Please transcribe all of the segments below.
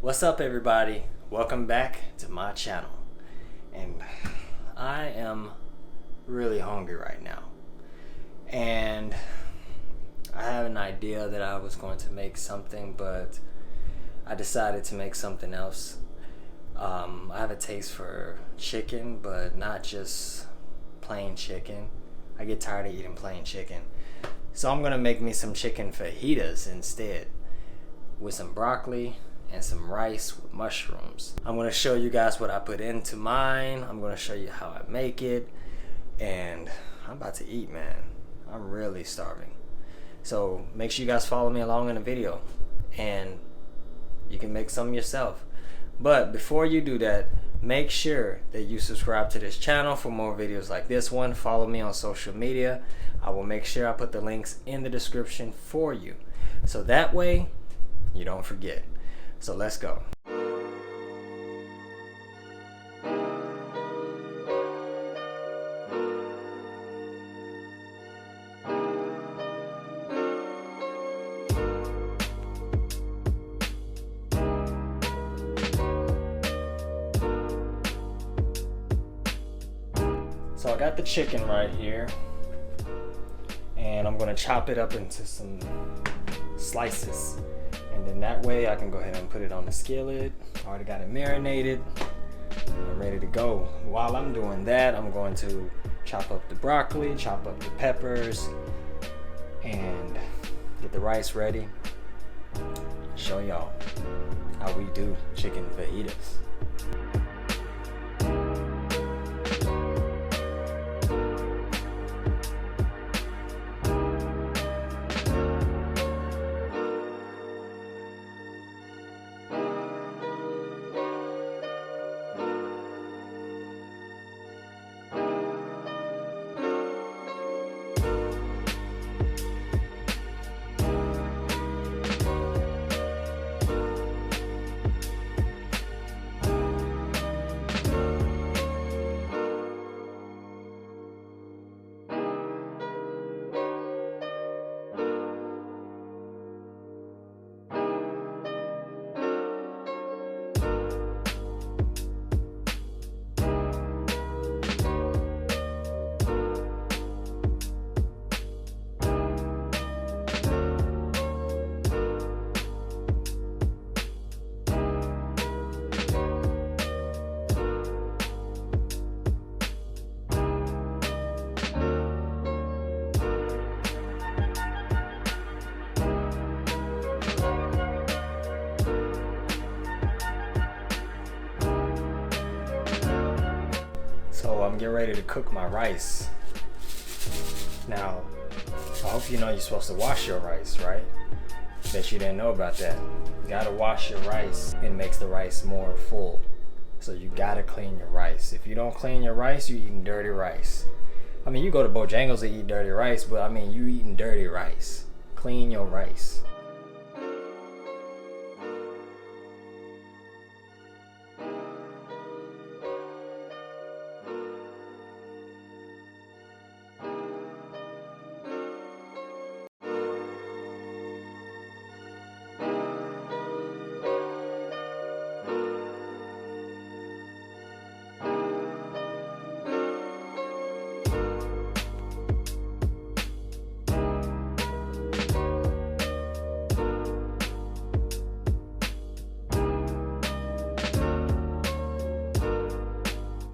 What's up, everybody? Welcome back to my channel. And I am really hungry right now. And I have an idea that I was going to make something, but I decided to make something else. I have a taste for chicken, but not just plain chicken. I get tired of eating plain chicken. So I'm gonna make me some chicken fajitas instead, with some broccoli and some rice with mushrooms. I'm gonna show you guys what I put into mine. I'm gonna show you how I make it. And I'm about to eat, man. I'm really starving. So make sure you guys follow me along in the video, and you can make some yourself. But before you do that, make sure that you subscribe to this channel for more videos like this one. Follow me on social media. I will make sure I put the links in the description for you, so that way you don't forget. So let's go. So I got the chicken right here, and I'm gonna chop it up into some slices, and then that way I can go ahead and put it on the skillet. I already got it marinated. I'm ready to go. While I'm doing that, I'm going to chop up the broccoli, chop up the peppers, and get the rice ready. Show y'all how we do chicken fajitas. So I'm getting ready to cook my rice. Now, I hope you know you're supposed to wash your rice, right? Bet you didn't know about that. You gotta wash your rice. It makes the rice more full. So you gotta clean your rice. If you don't clean your rice, you're eating dirty rice. I mean, you go to Bojangles and eat dirty rice, but I mean, you eating dirty rice. Clean your rice.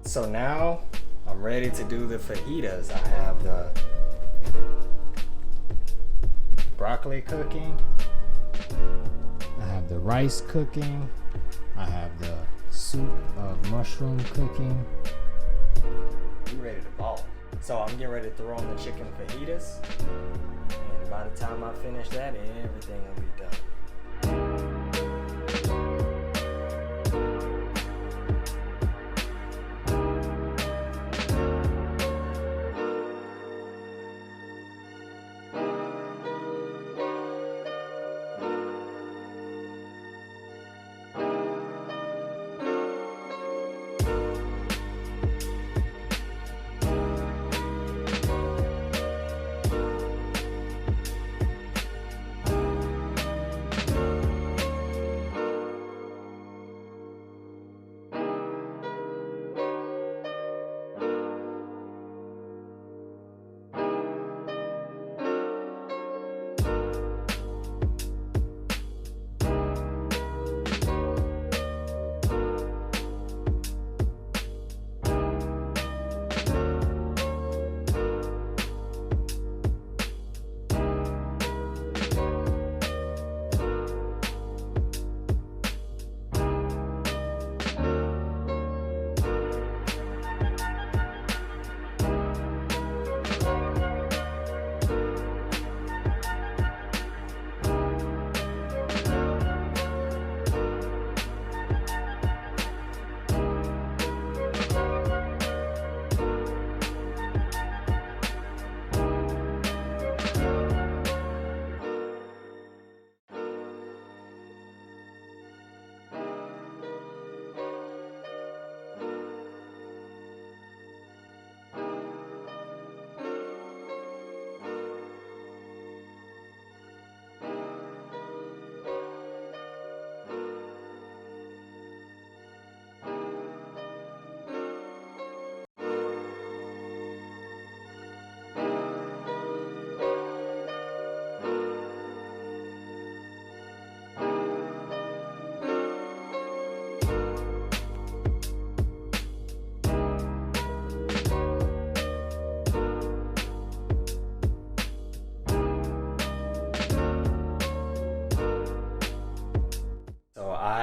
So now I'm ready to do the fajitas. I have the broccoli cooking. I have the rice cooking. I have the soup of mushroom cooking. We ready to ball. So I'm getting ready to throw on the chicken fajitas. And by the time I finish that, everything will be done.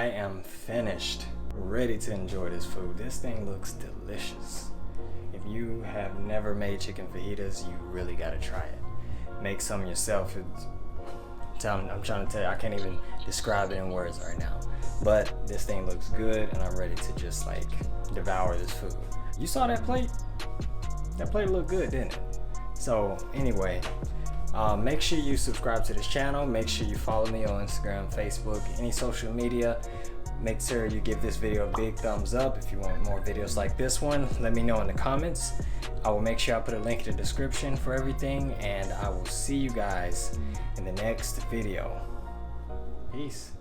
am finished, ready to enjoy this food. This thing looks delicious. If you have never made chicken fajitas, you really gotta try it. Make some yourself. I'm trying to tell you, I can't even describe it in words right now. But this thing looks good, and I'm ready to just like devour this food. You saw that plate? That plate looked good, didn't it? So anyway, make sure you subscribe to this channel. Make sure you follow me on Instagram, Facebook, any social media. Make sure you give this video a big thumbs up. If you want more videos like this one, let me know in the comments. I will make sure I put a link in the description for everything, and I will see you guys in the next video. Peace.